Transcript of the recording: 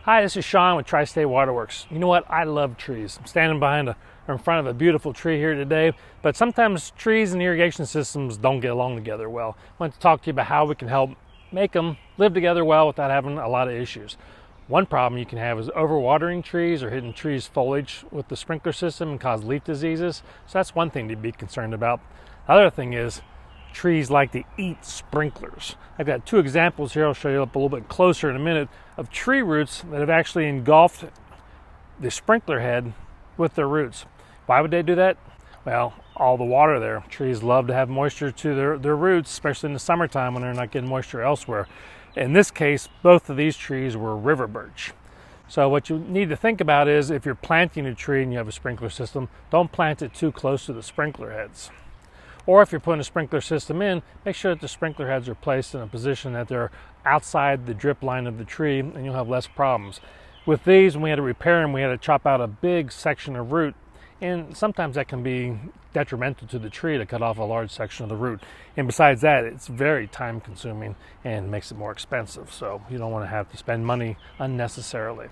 Hi, this is Sean with TriState Water Works. You know what? I love trees. I'm standing in front of a beautiful tree here today, but sometimes trees and irrigation systems don't get along together well. I want to talk to you about how we can help make them live together well without having a lot of issues. One problem you can have is overwatering trees or hitting trees' foliage with the sprinkler system and cause leaf diseases. So that's one thing to be concerned about. The other thing is trees like to eat sprinklers. I've got two examples here. I'll show you up a little bit closer in a minute of tree roots that have actually engulfed the sprinkler head with their roots. Why would they do that? Well, all the water there. Trees love to have moisture to their roots, especially in the summertime when they're not getting moisture elsewhere. In this case, both of these trees were river birch. So what you need to think about is if you're planting a tree and you have a sprinkler system, don't plant it too close to the sprinkler heads. Or if you're putting a sprinkler system in, make sure that the sprinkler heads are placed in a position that they're outside the drip line of the tree, and you'll have less problems. With these, when we had to repair them, we had to chop out a big section of root, and sometimes that can be detrimental to the tree to cut off a large section of the root. And besides that, it's very time consuming and makes it more expensive, so you don't want to have to spend money unnecessarily.